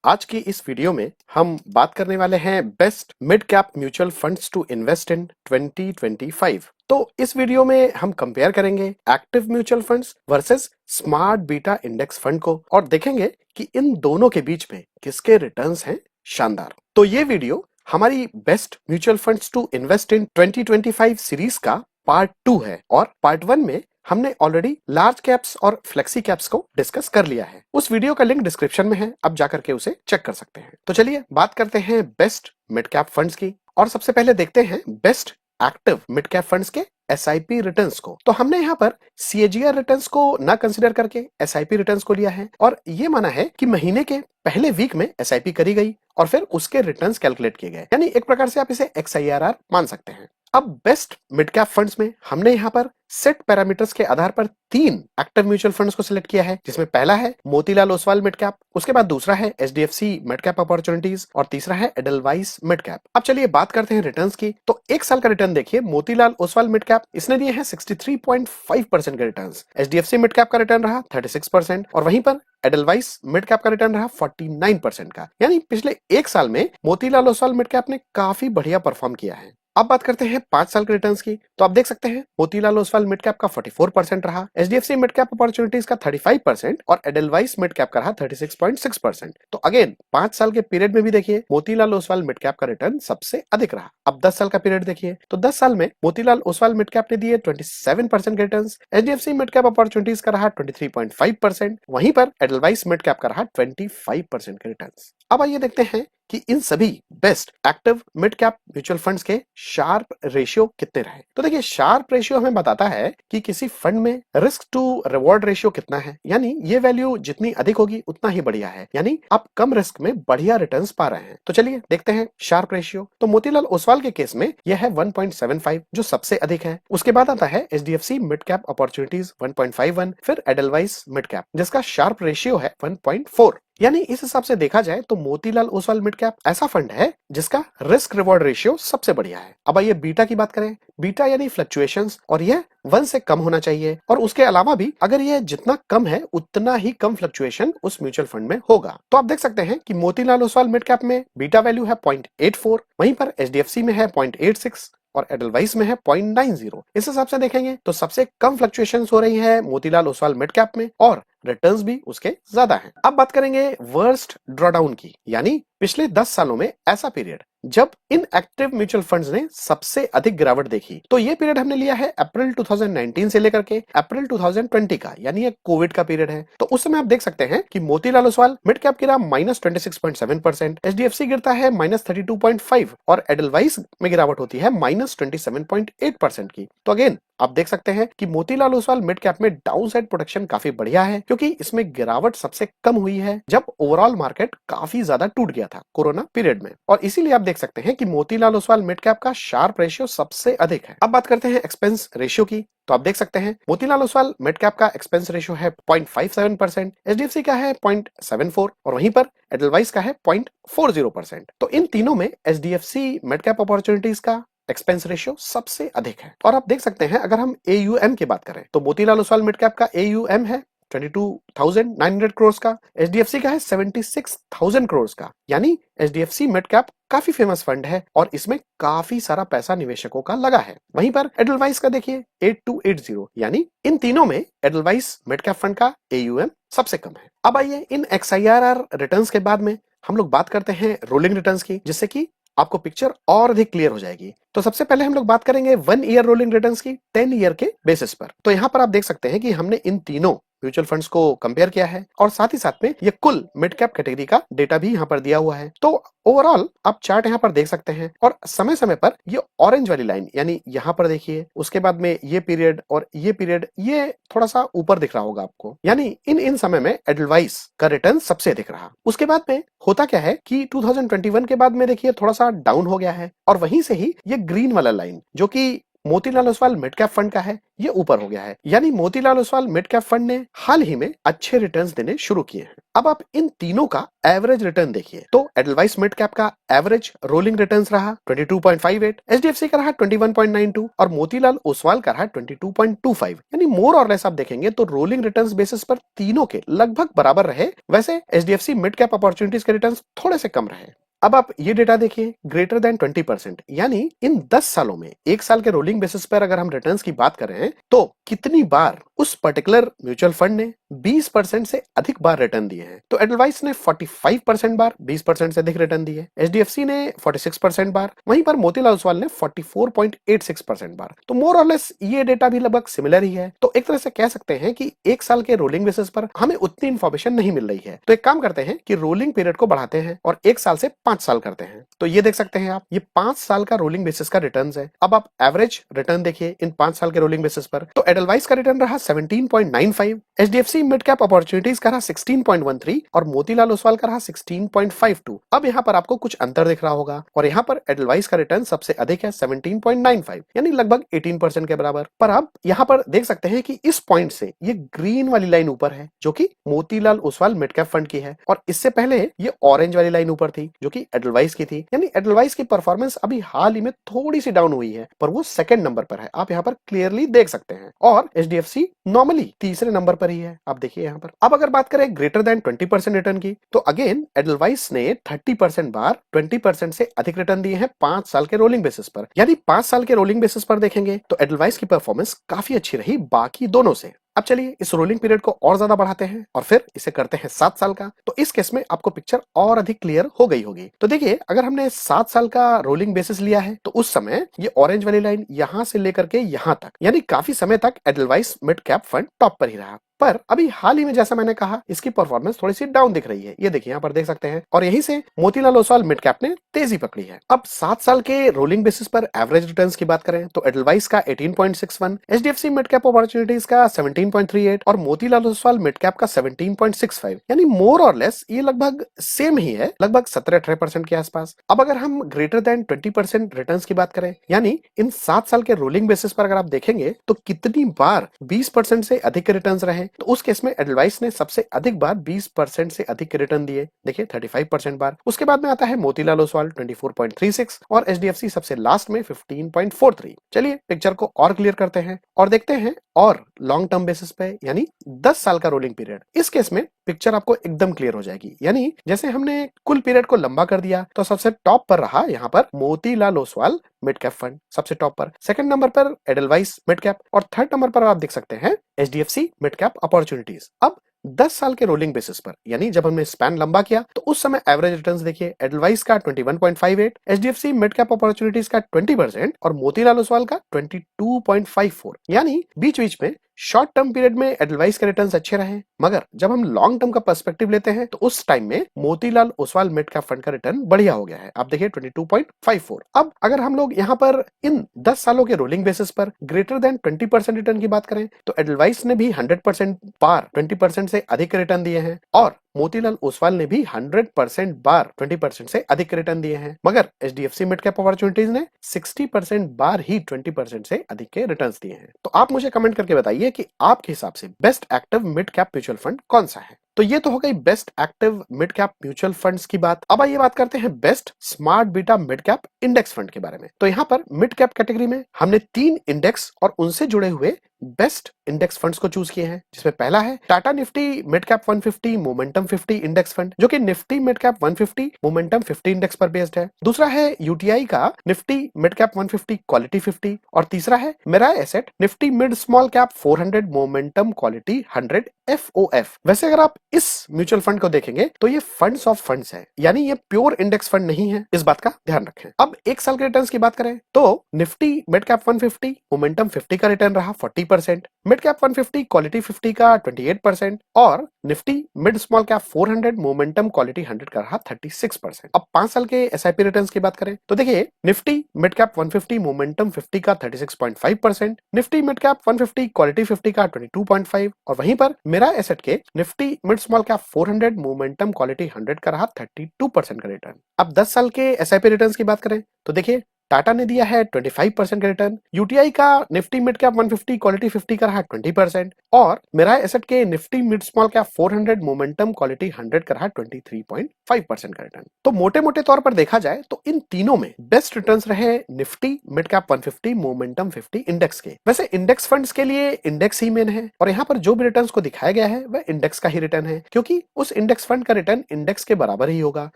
आज की इस वीडियो में हम बात करने वाले हैं best mid cap mutual funds to invest in 2025। तो इस वीडियो में हम कंपेयर करेंगे active mutual funds versus smart beta index fund को और देखेंगे कि इन दोनों के बीच में किसके रिटर्न्स हैं शानदार। तो ये वीडियो हमारी best mutual funds to invest in 2025 series का पार्ट 2 है और पार्ट 1 में हमने ऑलरेडी लार्ज कैप्स और फ्लेक्सी कैप्स को डिस्कस कर लिया है। उस वीडियो का लिंक डिस्क्रिप्शन में है, आप जाकर के उसे चेक कर सकते हैं। तो चलिए बात करते हैं बेस्ट मिड कैप फंड्स की और सबसे पहले देखते हैं best active mid cap funds के एसआईपी रिटर्न्स को। तो हमने यहाँ पर सीएजीआर रिटर्न्स को ना कंसीडर करके एसआईपी रिटर्न्स को लिया है और ये माना है कि महीने के पहले वीक में एसआईपी करी गई और फिर उसके रिटर्न्स कैलकुलेट किए गए, यानी एक प्रकार से आप इसे एक्सआईआरआर मान सकते हैं। अब बेस्ट मिड कैप फंड्स में हमने यहाँ पर सेट पैरामीटर्स के आधार पर 3 एक्टिव म्यूचुअल फंड्स को सिलेक्ट किया है, जिसमें पहला है मोतीलाल ओसवाल मिड कैप, उसके बाद दूसरा है एचडीएफसी मिड कैप अपॉर्चुनिटीज और तीसरा है एडलवाइस मिड कैप। अब चलिए बात करते हैं रिटर्न्स की। तो एक साल का रिटर्न देखिए, मोतीलाल ओसवाल मिड कैप इसने दिए हैं 63.5% के रिटर्न्स, एचडीएफसी मिड कैप का रिटर्न रहा 36% और वहीं पर एडलवाइस मिड कैप का रिटर्न रहा 49% का, यानी पिछले एक साल में मोतीलाल ओसवाल मिड कैप ने काफी बढ़िया परफॉर्म किया है। अब बात करते हैं 5 साल के रिटर्न्स की। तो आप देख सकते हैं मोतीलाल ओसवाल मिड कैप का 44% रहा, एचडीएफसी मिड कैप अपॉर्चुनिटीज का 35% और एडलवाइस मिड कैप का रहा 36.6%। तो अगेन 5 साल के पीरियड में भी देखिए मोतीलाल ओसवाल मिड कैप का रिटर्न सबसे अधिक रहा। अब 10 साल का पीरियड देखिए, तो 10 साल में मोतीलाल ओसवाल मिड कैप ने दिए 27% के returns, HDFC mid cap opportunities का रहा 23.5%, वहीं पर एडलवाइस मिड कैप का रहा 25% के रिटर्न्स। अब आइए देखते हैं कि इन सभी best active mid cap mutual funds के शार्प रेशियो कितने रहे। तो देखिए शार्प रेशियो हमें बताता है कि किसी फंड में रिस्क टू रिवॉर्ड रेशियो कितना है, यानी ये वैल्यू जितनी अधिक होगी उतना ही बढ़िया है, यानी आप कम रिस्क में बढ़िया रिटर्न्स पा रहे हैं। तो चलिए देखते हैं शार्प रेशियो। तो मोतीलाल ओसवाल के केस में यह है 1.75 जो सबसे अधिक है। उसके बाद आता है एचडीएफसी मिड कैप अपॉर्चुनिटीज 1.51, फिर एडलवाइस मिड कैप जिसका शार्प रेशियो है 1.4। यानी इस हिसाब से देखा जाए तो मोतीलाल ओसवाल मिड कैप ऐसा फंड है जिसका रिस्क रिवॉर्ड रेशियो सबसे बढ़िया है। अब आइए बीटा की बात करें। बीटा यानी फ्लक्चुएशंस, और यह 1 से कम होना चाहिए और उसके अलावा भी अगर यह जितना कम है उतना ही कम फ्लक्चुएशन उस म्यूचुअल फंड में होगा। तो आप देख सकते हैं कि मोतीलाल ओसवाल मिड कैप में बीटा वैल्यू है 0.84, वहीं पर एचडीएफसी में है 0.86 और एडलवाइस में है 0.90। इस हिसाब से देखेंगे तो सबसे कम फ्लक्चुएशंस हो रही है मोतीलाल ओसवाल मिड कैप में और रिटर्न्स भी उसके ज्यादा हैं। अब बात करेंगे वर्स्ट ड्रॉडाउन की, यानी पिछले 10 सालों में ऐसा पीरियड जब इन एक्टिव म्यूचुअल फंड्स ने सबसे अधिक गिरावट देखी। तो ये पीरियड हमने लिया है अप्रैल 2019 से लेकर के अप्रैल 2020 का, यानी ये कोविड का पीरियड है। तो उस समय आप देख सकते हैं कि मोतीलाल ओसवाल मिड कैप गिरा -26.7%, एचडीएफसी गिरता है -32.5 और एडलवाइस में गिरावट होती है -27.8% की। तो अगेन आप देख सकते हैं कि मोतीलाल ओसवाल मिड कैप में डाउनसाइड प्रोटेक्शन काफी बढ़िया है, क्योंकि इसमें गिरावट सबसे कम हुई है जब ओवरऑल मार्केट काफी ज्यादा टूट गया था कोरोना पीरियड में, और इसीलिए आप देख सकते हैं कि मोतीलाल ओसवाल मिड कैप का शार्प रेशियो सबसे अधिक है। अब बात करते हैं एक्सपेंस रेशियो की। तो आप देख सकते हैं मोतीलाल ओसवाल मिड कैप का एक्सपेंस रेशियो है 0.57%, एचडीएफसी का है 0.74 और वहीं पर एडलवाइस का है 0.40%। तो इन तीनों में एचडीएफसी मिड कैप अपॉर्चुनिटीज का एक्सपेंस रेशियो सबसे अधिक है। और आप देख सकते हैं अगर हम एयूएम की बात करें तो मोतीलाल ओसवाल मिड कैप का एयूएम है 22,900 करोड़ का, एचडीएफसी का है 76,000 करोड़ का, यानी एचडीएफसी मिड कैप काफी फेमस फंड है और इसमें काफी सारा पैसा निवेशकों का लगा है। वहीं पर एडलवाइस का देखिए 8280, यानी इन तीनों में एडलवाइस मिड कैप फंड का एयूएम सबसे कम है। अब आइए इन एक्सआईआरआर रिटर्न्स के बाद में हम लोग बात करते हैं रोलिंग रिटर्न्स की, जिससे कि आपको पिक्चर और अधिक क्लियर हो जाएगी। तो सबसे पहले हम लोग बात करेंगे 1 ईयर रोलिंग रिटर्न्स की 10 ईयर के बेसिस पर। तो यहाँ पर आप देख सकते हैं कि हमने इन तीनों म्यूचुअल फंड्स को कंपेयर किया है और साथ ही साथ में ये कुल मिड कैप कैटेगरी का डेटा भी यहाँ पर दिया हुआ है। तो ओवरऑल आप चार्ट यहाँ पर देख सकते हैं और समय समय पर ये ऑरेंज वाली लाइन, यानी यहाँ पर देखिए, उसके बाद में ये पीरियड और ये पीरियड ये थोड़ा सा ऊपर दिख रहा होगा आपको, यानी इन समय में एडलवाइस का रिटर्न सबसे अधिक रहा। उसके बाद में होता क्या है कि 2021 के बाद में देखिए थोड़ा सा डाउन हो गया है और वहीं से ही ये ग्रीन वाला लाइन जो कि Motilal Oswal mid cap fund का है ये ऊपर हो गया है, यानी Motilal Oswal mid cap fund ने हाल ही में अच्छे रिटर्न्स देने शुरू किए हैं। अब आप इन तीनों का एवरेज रिटर्न देखिए तो एडलवाइस मिड कैप का एवरेज रोलिंग रिटर्न्स रहा 22.58, एचडीएफसी का रहा 21.92 और मोतीलाल ओसवाल का रहा 22.25। यानी मोर और लेस आप देखेंगे तो रोलिंग रिटर्न्स बेसिस पर तीनों के लगभग बराबर रहे। वैसे एचडीएफसी मिड कैप अपॉर्चुनिटीज के रिटर्न्स थोड़े से कम रहे। अब आप ये डेटा देखिए ग्रेटर देन 20%, यानी इन 10 सालों में एक साल के रोलिंग बेसिस पर अगर हम रिटर्न्स की बात करें तो कितनी बार उस पर्टिकुलर म्यूचुअल फंड ने 20% से अधिक बार रिटर्न दिए हैं। तो एडलवाइस ने 45% बार 20% से अधिक रिटर्न दिए, एचडीएफसी ने 46% बार, वहीं पर मोतीलाल ओसवाल ने 44.86% बार। तो मोर और लेस ये डेटा भी लगभग सिमिलर ही है। तो एक तरह से कह सकते हैं कि एक साल के रोलिंग बेसिस पर हमें उतनी इंफॉर्मेशन नहीं मिल रही है। तो एक काम करते हैं कि रोलिंग पीरियड को बढ़ाते हैं और एक साल से 5 साल करते हैं। तो ये देख सकते हैं आप, ये 5 साल का रोलिंग बेसिस का रिटर्न्स है। अब आप एवरेज रिटर्न देखिए इन 5 साल के रोलिंग बेसिस पर, तो एडलवाइस का रिटर्न रहा 17.95, एचडीएफसी मिड कैप अपॉर्चुनिटीज का रहा 16.13 और मोतीलाल ओसवाल का रहा 16.52। अब यहाँ पर आपको कुछ अंतर दिख रहा होगा और यहाँ पर एडलवाइस का रिटर्न सबसे अधिक है 17.95, यानी लगभग 18% के बराबर। पर आप यहाँ पर देख सकते हैं कि इस पॉइंट से ये ग्रीन वाली लाइन ऊपर है जो कि Motilal Oswal mid cap fund की है और इससे पहले ये ऑरेंज वाली लाइन ऊपर थी जो कि एडलवाइस की थी। यानी एडलवाइस की परफॉर्मेंस अभी हाल ही में थोड़ी सी डाउन हुई है पर वो सेकंड नंबर पर है, आप यहाँ पर क्लियरली देख सकते हैं। और एचडीएफसी नॉर्मली तीसरे नंबर पर ही है, आप देखिए यहाँ पर। अब अगर बात करें ग्रेटर देन 20% रिटर्न की तो अगेन एडलवाइस ने 30% बार 20% से अधिक रिटर्न दिए हैं 5 साल के रोलिंग बेसिस पर। यानी 5 साल के रोलिंग बेसिस पर देखेंगे तो एडलवाइस की परफॉर्मेंस काफी अच्छी रही बाकी दोनों से। अब चलिए इस रोलिंग पीरियड को और ज्यादा बढ़ाते हैं और फिर इसे करते हैं 7 साल का। तो इस केस में आपको पिक्चर और अधिक क्लियर हो गई होगी। तो देखिए अगर हमने 7 साल का रोलिंग बेसिस लिया है तो उस समय ये ऑरेंज वाली लाइन यहां से लेकर के यहां तक, यानी काफी समय तक Edelweiss mid cap fund top पर ही रहा। पर अभी हाल ही में जैसा मैंने कहा इसकी परफॉर्मेंस थोड़ी सी डाउन दिख रही है, ये देखिए यहाँ पर देख सकते हैं। और यहीं से मोतीलाल ओसवाल मिड कैप ने तेजी पकड़ी है। अब 7 साल के रोलिंग बेसिस पर एवरेज रिटर्न्स की बात करें तो एडलवाइस का 18.61, एचडीएफसी मिड कैप अपॉर्चुनिटीज का 17.38 और मोतीलाल ओसवाल मिड कैप का 17.65। यानी मोर और लेस ये लगभग सेम ही है, लगभग 17-18% के आसपास। अब अगर हम ग्रेटर देन 20% रिटर्न्स की बात करें, यानी इन 7 साल के रोलिंग बेसिस पर अगर आप देखेंगे तो कितनी बार 20% से अधिक रिटर्न्स रहे, तो उस केस में एडलवाइस ने सबसे अधिक बार 20% से अधिक के रिटर्न दिए, देखिए 35% बार। उसके बाद में आता है मोतीलाल ओसवाल 24.36 और एचडीएफसी सबसे लास्ट में 15.43। चलिए पिक्चर को और क्लियर करते हैं और देखते हैं और लॉन्ग टर्म बेसिस पे, यानी 10 साल का रोलिंग पीरियड। इस केस में पिक्चर आपको एकदम क्लियर हो जाएगी। यानी जैसे हमने कुल पीरियड को लंबा कर दिया तो सबसे टॉप पर रहा यहाँ पर Motilal Oswal mid cap fund, सबसे टॉप पर। सेकंड नंबर पर एडलवाइस मिड कैप और थर्ड नंबर पर आप देख सकते हैं एचडीएफसी मिड कैप अपॉर्चुनिटीज। अब 10 साल के रोलिंग बेसिस पर, यानी जब हमने स्पैन लंबा किया तो उस समय एवरेज रिटर्न्स देखिए एडलवाइस का 21.58, एचडीएफसी मिड कैप अपॉर्चुनिटीज का 20% और मोतीलाल ओसवाल का 22.54। यानी बीच बीच में शॉर्ट टर्म पीरियड में एडलवाइस के रिटर्न्स अच्छे रहे, मगर जब हम लॉन्ग टर्म का पर्सपेक्टिव लेते हैं तो उस टाइम में Motilal Oswal mid cap fund का रिटर्न बढ़िया हो गया है, आप देखिए 22.54। अब अगर हम लोग यहाँ पर इन 10 सालों के रोलिंग बेसिस पर ग्रेटर देन 20% रिटर्न की बात करें तो एडलवाइस ने भी 100% बार 20% से अधिक रिटर्न दिए हैं और मोतीलाल ओसवाल ने भी 100% बार 20% से अधिक रिटर्न दिए हैं, मगर एचडीएफसी मिड कैप अपॉर्चुनिटीज ने 60% बार ही 20% से अधिक के रिटर्न्स दिए हैं। तो आप मुझे कमेंट करके बताइए कि आपके हिसाब से best active mid cap mutual fund कौन सा है। तो ये तो हो गई best active mid cap mutual funds की बात। अब आइए बात करते हैं best smart beta mid cap index fund के बारे में। तो यहाँ पर मिड कैप कैटेगरी में हमने 3 इंडेक्स और उनसे जुड़े हुए बेस्ट इंडेक्स फंड्स को चूज किए हैं, जिसमें पहला है Tata Nifty mid cap 150 momentum 50 index fund, जो कि Nifty mid cap 150 momentum 50 index पर बेस्ड है। दूसरा है यूटीआई का निफ्टी मिड कैप 150 क्वालिटी 50 और तीसरा है Mirae asset Nifty mid small cap 400 momentum quality 100 FOF। वैसे अगर आप इस म्यूचुअल फंड को देखेंगे तो ये फंड्स ऑफ फंड्स है, यानी ये प्योर इंडेक्स फंड नहीं है, इस बात का ध्यान रखें। अब एक साल के रिटर्न्स की बात करें तो निफ्टी मिड कैप 150 मोमेंटम 50 का रिटर्न रहा 40%, मिड कैप 150 क्वालिटी 50 का 28% और Nifty mid small cap 400 momentum quality 100 का रहा 36%। अब 5 साल के एसआईपी रिटर्न्स की बात करें तो देखिए निफ्टी मिड कैप 150 मोमेंटम 50 का 36.5%, निफ्टी मिड कैप 150 क्वालिटी 50 का 22.5 और वहीं पर मिराय एसेट के Nifty mid small cap 400 momentum quality 100 का रहा 32% का रिटर्न। अब 10 साल के एसआईपी रिटर्न्स की बात करें तो देखिए टाटा ने दिया है 25% का रिटर्न, यूटीआई का निफ्टी मिड कैप 150 क्वालिटी 50 का रहा 20% और मिराय एसेट के Nifty mid small cap 400 momentum quality 100 का रहा 23.5% का रिटर्न। तो मोटे मोटे तौर पर देखा जाए तो इन तीनों में बेस्ट रिटर्न्स रहे Nifty mid cap 150 momentum 50 index के। वैसे इंडेक्स फंड्स के लिए इंडेक्स ही मेन है और यहाँ पर जो भी रिटर्न्स को दिखाया गया है वह इंडेक्स का ही रिटर्न है, क्योंकि उस इंडेक्स फंड का रिटर्न इंडेक्स के बराबर ही होगा।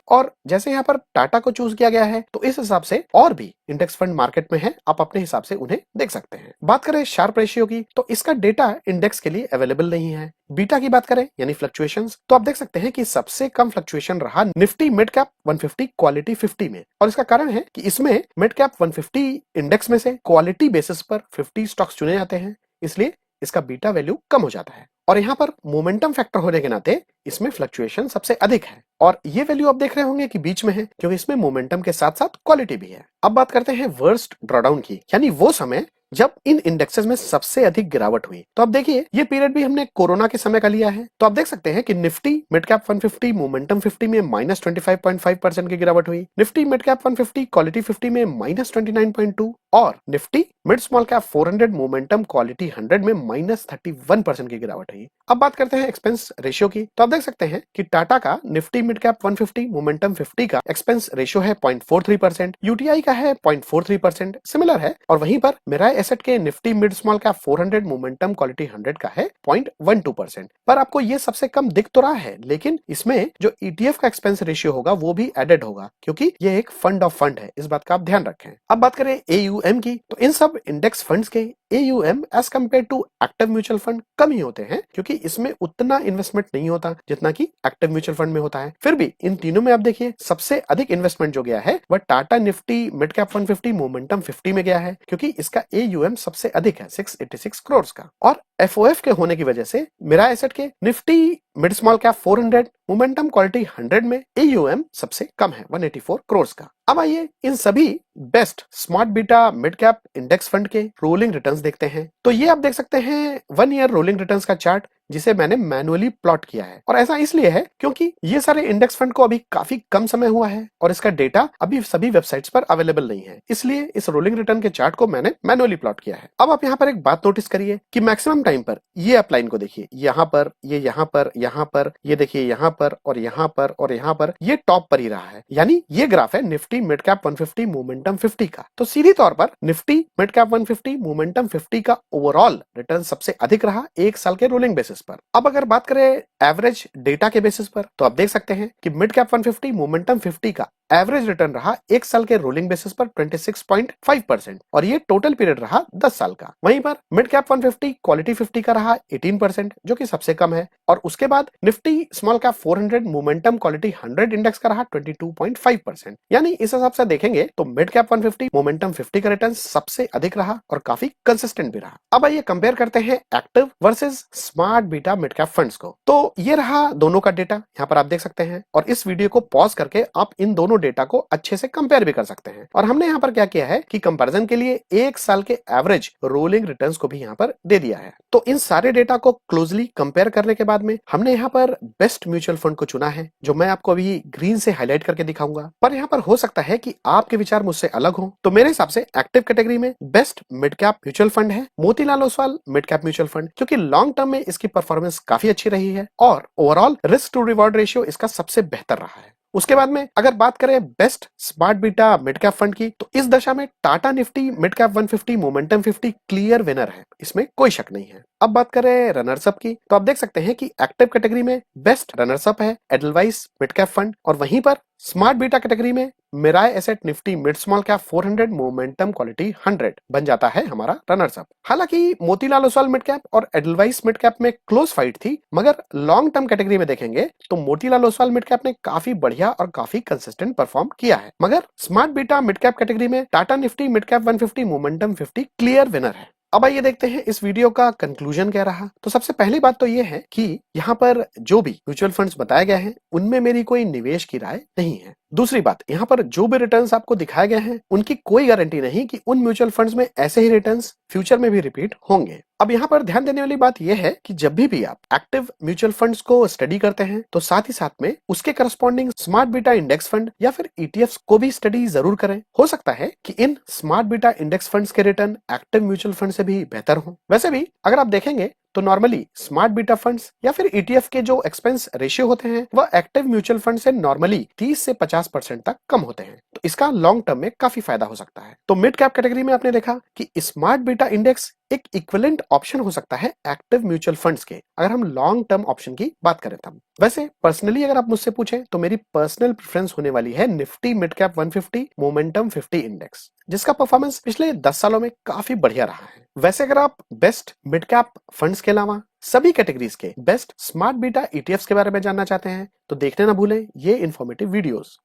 और जैसे यहाँ पर टाटा को चूज किया गया है तो इस हिसाब से और भी इंडेक्स फंड मार्केट में है, आप अपने हिसाब से उन्हें देख सकते हैं। बात करें शार्प रेशियो की तो इसका डेटा इंडेक्स के लिए अवेलेबल नहीं है। बीटा की बात करें यानी फ्लक्चुएशंस, तो आप देख सकते हैं कि सबसे कम फ्लक्चुएशन रहा निफ्टी मिड कैप 150 क्वालिटी 50 में, और इसका कारण है कि इसमें मिड कैप 150 इंडेक्स में से क्वालिटी बेसिस पर 50 स्टॉक्स चुने जाते हैं, इसलिए इसका बीटा वैल्यू कम हो जाता है। और यहाँ पर मोमेंटम फैक्टर होने के नाते इसमें फ्लक्चुएशन सबसे अधिक है और ये वैल्यू आप देख रहे होंगे कि बीच में है, क्योंकि इसमें मोमेंटम के साथ साथ क्वालिटी भी है। अब बात करते हैं वर्स्ट ड्रॉडाउन की, यानी वो समय जब इन इंडेक्सेस में सबसे अधिक गिरावट हुई। तो अब देखिए ये पीरियड भी हमने कोरोना के समय का लिया है, तो आप देख सकते हैं कि निफ्टी मिड कैप 150 मोमेंटम 50 में -25.5% की गिरावट हुई, निफ्टी मिड कैप 150 क्वालिटी 50 में -29.2 और Nifty mid small cap 400 momentum quality 100 में -31% की गिरावट हुई। अब बात करते हैं एक्सपेंस रेशियो की, तो आप देख सकते हैं कि टाटा का निफ्टी मिड कैप 150 मोमेंटम 50 का एक्सपेंस रेशियो है 0.43%, यूटीआई का है 0.43%, सिमिलर है। और वहीं पर मिराय एसेट के Nifty mid small cap 400 momentum quality 100 का है 0.12%। पर आपको ये सबसे कम दिख तो रहा है, लेकिन इसमें जो ईटीएफ का एक्सपेंस रेशियो होगा वो भी एडेड होगा, क्योंकि ये एक फंड ऑफ फंड है, इस बात का आप ध्यान रखें। अब बात करें एयूएम की, तो इन सब इंडेक्स फंड्स के AUM as compared to active mutual fund कम ही होते हैं, क्योंकि इसमें उतना इन्वेस्टमेंट नहीं होता जितना कि एक्टिव म्यूचुअल फंड में होता है। फिर भी इन तीनों में आप देखिए सबसे अधिक इन्वेस्टमेंट जो गया है वह Tata Nifty mid cap 150 momentum 50 में गया है, क्योंकि इसका एयूएम सबसे अधिक है 686 करोड़ का। और एफओएफ के होने की वजह से मिराय एसेट के Nifty mid small cap 400 momentum quality 100 में एयूएम सबसे कम है 184 करोड़ का। अब आइए इन सभी best smart beta mid cap index fund के रोलिंग रिटर्न्स देखते हैं। तो ये आप देख सकते हैं 1 ईयर रोलिंग रिटर्न्स का चार्ट, जिसे मैंने मैनुअली प्लॉट किया है, और ऐसा इसलिए है क्योंकि ये सारे इंडेक्स फंड को अभी काफी कम समय हुआ है और इसका डेटा अभी सभी वेबसाइट्स पर अवेलेबल नहीं है, इसलिए इस रोलिंग रिटर्न के चार्ट को मैंने मैनुअली प्लॉट किया है। अब आप यहाँ पर एक बात नोटिस करिए कि मैक्सिमम टाइम पर ये अपलाइन को देखिए, यहाँ पर, ये यहाँ पर, यहाँ पर, ये देखिए यहाँ पर और यहाँ पर और यहाँ पर, ये टॉप पर ही रहा है। यानी ये ग्राफ है निफ्टी मिड कैप 150 मोमेंटम 50 का। तो सीधी तौर पर निफ्टी मिड कैप 150 मोमेंटम 50 का ओवरऑल रिटर्न सबसे अधिक रहा एक साल के रोलिंग बेसिस पर। अब अगर बात करें एवरेज डेटा के बेसिस पर, तो आप देख सकते हैं कि मिड कैप 150 मोमेंटम 50 का एवरेज रिटर्न रहा एक साल के रोलिंग बेसिस पर 26.5% और ये टोटल पीरियड रहा 10 साल का। वहीं पर मिड कैप 150 क्वालिटी 50 का रहा 18%, जो कि सबसे कम है, और उसके बाद Nifty small cap 400 momentum quality 100 index का रहा 22.5%। यानी इस हिसाब से देखेंगे तो मिड कैप 150 मोमेंटम 50 का रिटर्न सबसे अधिक रहा और काफी कंसिस्टेंट भी रहा। अब आइए कंपेयर करते हैं active versus smart beta mid cap funds को। तो ये रहा दोनों का डेटा, यहाँ पर आप देख सकते हैं, और इस वीडियो को पॉज करके आप इन दोनों डेटा को अच्छे से कंपेयर भी कर सकते हैं। और हमने यहाँ पर क्या किया है कि कंपैरिजन के लिए एक साल के एवरेज रोलिंग रिटर्न्स को भी यहाँ पर दे दिया है। तो इन सारे डेटा को क्लोजली कंपेयर करने के बाद में हमने यहाँ पर बेस्ट म्यूचुअल फंड को चुना है, जो मैं आपको अभी ग्रीन से हाईलाइट करके दिखाऊंगा। पर यहाँ पर हो सकता है कि आपके विचार मुझसे अलग हो, तो मेरे हिसाब से एक्टिव कैटेगरी में best mid cap mutual fund है Motilal Oswal mid cap mutual fund, क्योंकि लॉन्ग टर्म में इसकी परफॉर्मेंस काफी अच्छी रही है और overall risk to reward ratio इसका सबसे बेहतर रहा है। उसके बाद में अगर बात करें best smart beta mid cap fund की, तो इस दशा में Tata Nifty mid cap 150 momentum 50 clear winner है, इसमें कोई शक नहीं है। अब बात करें रनर्स अप की, तो आप देख सकते हैं कि एक्टिव कैटेगरी में बेस्ट रनर्स अप है एडलवाइस मिड कैप फंड, और वहीं पर स्मार्ट बीटा कैटेगरी में Mirae asset Nifty mid small cap 400 momentum quality 100 बन जाता है हमारा रनर्स अप। हालांकि मोतीलाल ओसवाल मिड कैप और एडलवाइस मिड कैप में क्लोज फाइट थी, मगर लॉन्ग टर्म कैटेगरी में देखेंगे तो मोतीलाल ओसवाल मिड कैप ने काफी बढ़िया और काफी कंसिस्टेंट परफॉर्म किया है, मगर smart beta mid cap category में Tata Nifty mid cap 150 momentum 50 clear winner है। अब आइए देखते हैं इस वीडियो का कंक्लूजन क्या रहा। तो सबसे पहली बात तो ये है कि यहाँ पर जो भी म्यूचुअल फंड्स बताए गए हैं उनमें मेरी कोई निवेश की राय नहीं है। दूसरी बात, यहाँ पर जो भी रिटर्न्स आपको दिखाए गए हैं उनकी कोई गारंटी नहीं कि उन म्यूचुअल फंड्स में ऐसे ही रिटर्न्स फ्यूचर में भी रिपीट होंगे। अब यहाँ पर ध्यान देने वाली बात यह है कि जब भी आप एक्टिव म्यूचुअल फंड्स को स्टडी करते हैं तो साथ ही साथ में उसके corresponding smart beta index fund या फिर ईटीएफ्स को भी स्टडी जरूर करें। हो सकता है कि इन स्मार्ट बीटा इंडेक्स फंड्स के रिटर्न एक्टिव म्यूचुअल फंड से भी बेहतर हो। वैसे भी अगर आप देखेंगे तो नॉर्मली स्मार्ट बीटा फंड्स या फिर ईटीएफ के जो एक्सपेंस रेशियो होते हैं वह एक्टिव म्यूचुअल फंड से नॉर्मली 30 से 50% तक कम होते हैं, तो इसका लॉन्ग टर्म में काफी फायदा हो सकता है। तो मिड कैप कैटेगरी में आपने देखा कि स्मार्ट बीटा इंडेक्स एक इक्विवेलेंट ऑप्शन हो सकता है एक्टिव म्यूचुअल फंड्स के, अगर हम लॉन्ग टर्म ऑप्शन की बात करें तब। वैसे पर्सनली अगर आप मुझसे पूछें तो मेरी पर्सनल प्रेफरेंस होने वाली है Nifty mid cap 150 momentum 50 index, जिसका परफॉर्मेंस पिछले 10 सालों में काफी बढ़िया रहा है। वैसे अगर आप बेस्ट मिड कैप फंड्स के अलावा सभी कैटेगरीज के बेस्ट स्मार्ट बीटा ईटीएफ्स के बारे में जानना चाहते हैं तो देखने ना भूलें ये इंफॉर्मेटिव वीडियोस।